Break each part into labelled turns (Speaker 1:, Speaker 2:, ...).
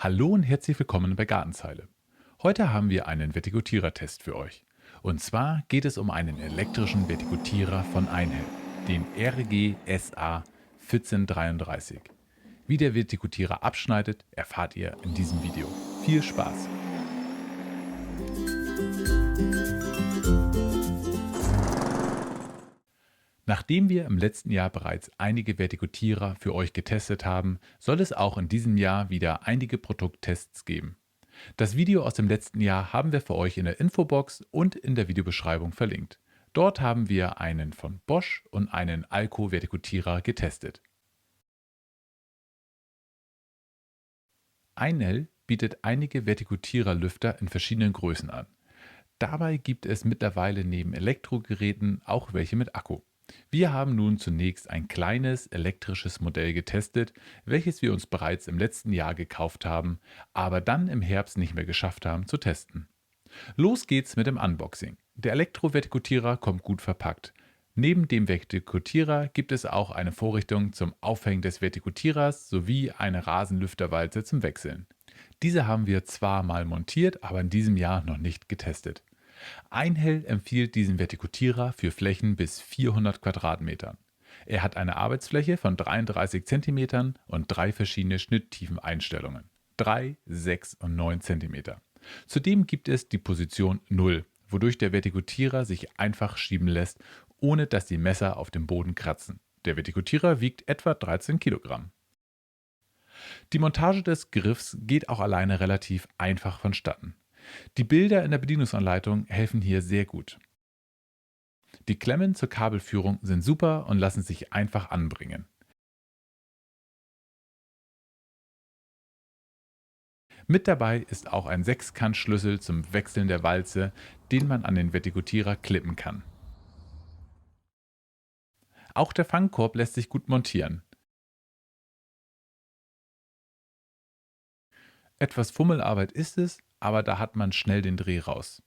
Speaker 1: Hallo und herzlich willkommen bei Gartenzeile. Heute haben wir einen Vertikutierer-Test für euch. Und zwar geht es um einen elektrischen Vertikutierer von Einhell, den RG SA 1433. Wie der Vertikutierer abschneidet, erfahrt ihr in diesem Video. Viel Spaß! Nachdem wir im letzten Jahr bereits einige Vertikutierer für euch getestet haben, soll es auch in diesem Jahr wieder einige Produkttests geben. Das Video aus dem letzten Jahr haben wir für euch in der Infobox und in der Videobeschreibung verlinkt. Dort haben wir einen von Bosch und einen Alco-Vertikutierer getestet. Einhell bietet einige Vertikutierer-Lüfter in verschiedenen Größen an. Dabei gibt es mittlerweile neben Elektrogeräten auch welche mit Akku. Wir haben nun zunächst ein kleines elektrisches Modell getestet, welches wir uns bereits im letzten Jahr gekauft haben, aber dann im Herbst nicht mehr geschafft haben zu testen. Los geht's mit dem Unboxing. Der Elektrovertikutierer kommt gut verpackt. Neben dem Vertikutierer gibt es auch eine Vorrichtung zum Aufhängen des Vertikutierers sowie eine Rasenlüfterwalze zum Wechseln. Diese haben wir zwar mal montiert, aber in diesem Jahr noch nicht getestet. Einhell empfiehlt diesen Vertikutierer für Flächen bis 400 Quadratmetern. Er hat eine Arbeitsfläche von 33 Zentimetern und drei verschiedene Schnitttiefeneinstellungen: 3, 6 und 9 Zentimeter. Zudem gibt es die Position 0, wodurch der Vertikutierer sich einfach schieben lässt, ohne dass die Messer auf dem Boden kratzen. Der Vertikutierer wiegt etwa 13 Kilogramm. Die Montage des Griffs geht auch alleine relativ einfach vonstatten. Die Bilder in der Bedienungsanleitung helfen hier sehr gut. Die Klemmen zur Kabelführung sind super und lassen sich einfach anbringen. Mit dabei ist auch ein Sechskantschlüssel zum Wechseln der Walze, den man an den Vertikutierer klippen kann. Auch der Fangkorb lässt sich gut montieren. Etwas Fummelarbeit ist es, aber da hat man schnell den Dreh raus.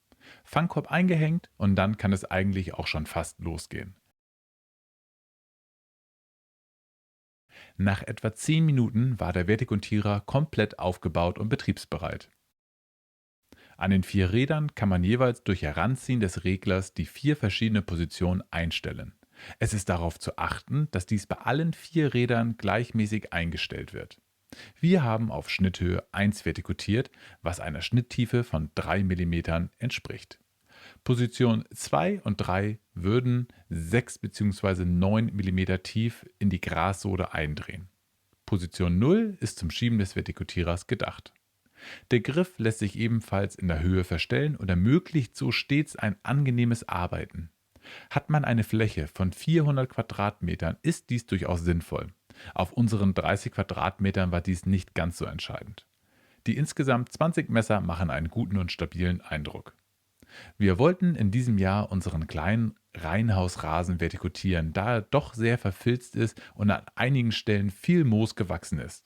Speaker 1: Fangkorb eingehängt und dann kann es eigentlich auch schon fast losgehen. Nach etwa 10 Minuten war der Vertikutierer komplett aufgebaut und betriebsbereit. An den 4 Rädern kann man jeweils durch Heranziehen des Reglers die 4 verschiedene Positionen einstellen. Es ist darauf zu achten, dass dies bei allen 4 Rädern gleichmäßig eingestellt wird. Wir haben auf Schnitthöhe 1 vertikutiert, was einer Schnitttiefe von 3 mm entspricht. Position 2 und 3 würden 6 bzw. 9 mm tief in die Grassohle eindrehen. Position 0 ist zum Schieben des Vertikutierers gedacht. Der Griff lässt sich ebenfalls in der Höhe verstellen und ermöglicht so stets ein angenehmes Arbeiten. Hat man eine Fläche von 400 Quadratmetern, ist dies durchaus sinnvoll. Auf unseren 30 Quadratmetern war dies nicht ganz so entscheidend. Die insgesamt 20 Messer machen einen guten und stabilen Eindruck. Wir wollten in diesem Jahr unseren kleinen Reihenhausrasen vertikutieren, da er doch sehr verfilzt ist und an einigen Stellen viel Moos gewachsen ist.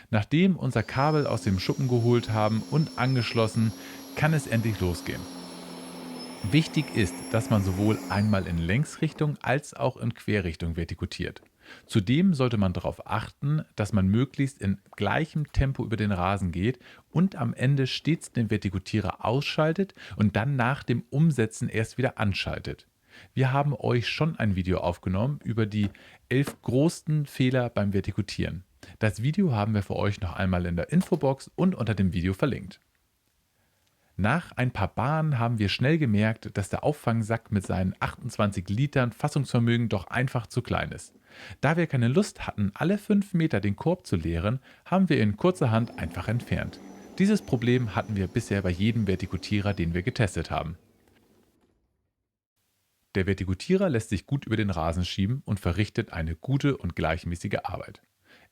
Speaker 1: Nachdem unser Kabel aus dem Schuppen geholt haben und angeschlossen, kann es endlich losgehen. Wichtig ist, dass man sowohl einmal in Längsrichtung als auch in Querrichtung vertikutiert. Zudem sollte man darauf achten, dass man möglichst in gleichem Tempo über den Rasen geht und am Ende stets den Vertikutierer ausschaltet und dann nach dem Umsetzen erst wieder anschaltet. Wir haben euch schon ein Video aufgenommen über die 11 größten Fehler beim Vertikutieren. Das Video haben wir für euch noch einmal in der Infobox und unter dem Video verlinkt. Nach ein paar Bahnen haben wir schnell gemerkt, dass der Auffangsack mit seinen 28 Litern Fassungsvermögen doch einfach zu klein ist. Da wir keine Lust hatten, alle 5 Meter den Korb zu leeren, haben wir ihn kurzerhand einfach entfernt. Dieses Problem hatten wir bisher bei jedem Vertikutierer, den wir getestet haben. Der Vertikutierer lässt sich gut über den Rasen schieben und verrichtet eine gute und gleichmäßige Arbeit.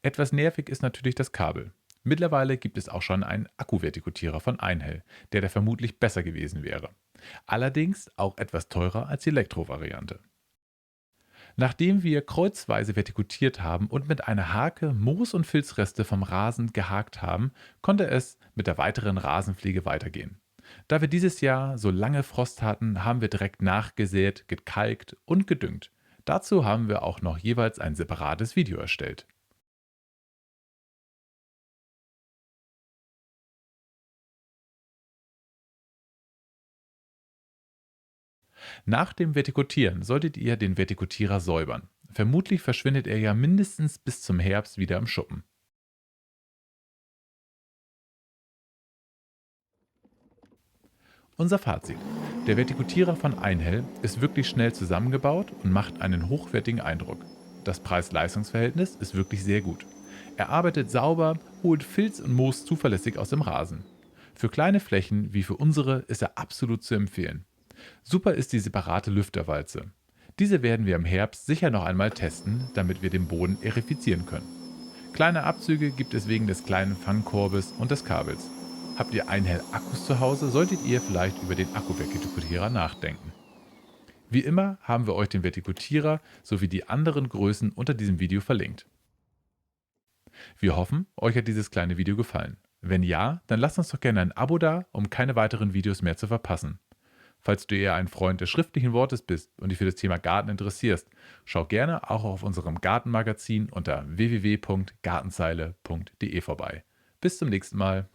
Speaker 1: Etwas nervig ist natürlich das Kabel. Mittlerweile gibt es auch schon einen Akkuvertikutierer von Einhell, der da vermutlich besser gewesen wäre. Allerdings auch etwas teurer als die Elektro-Variante. Nachdem wir kreuzweise vertikutiert haben und mit einer Hake Moos- und Filzreste vom Rasen gehakt haben, konnte es mit der weiteren Rasenpflege weitergehen. Da wir dieses Jahr so lange Frost hatten, haben wir direkt nachgesät, gekalkt und gedüngt. Dazu haben wir auch noch jeweils ein separates Video erstellt. Nach dem Vertikutieren solltet ihr den Vertikutierer säubern. Vermutlich verschwindet er ja mindestens bis zum Herbst wieder im Schuppen. Unser Fazit. Der Vertikutierer von Einhell ist wirklich schnell zusammengebaut und macht einen hochwertigen Eindruck. Das Preis-Leistungs-Verhältnis ist wirklich sehr gut. Er arbeitet sauber, holt Filz und Moos zuverlässig aus dem Rasen. Für kleine Flächen wie für unsere ist er absolut zu empfehlen. Super ist die separate Lüfterwalze. Diese werden wir im Herbst sicher noch einmal testen, damit wir den Boden erifizieren können. Kleine Abzüge gibt es wegen des kleinen Fangkorbes und des Kabels. Habt ihr Einhell-Akkus zu Hause, solltet ihr vielleicht über den Akku-Vertikutierer nachdenken. Wie immer haben wir euch den Vertikutierer sowie die anderen Größen unter diesem Video verlinkt. Wir hoffen, euch hat dieses kleine Video gefallen. Wenn ja, dann lasst uns doch gerne ein Abo da, um keine weiteren Videos mehr zu verpassen. Falls du eher ein Freund des schriftlichen Wortes bist und dich für das Thema Garten interessierst, schau gerne auch auf unserem Gartenmagazin unter www.gartenzeile.de vorbei. Bis zum nächsten Mal.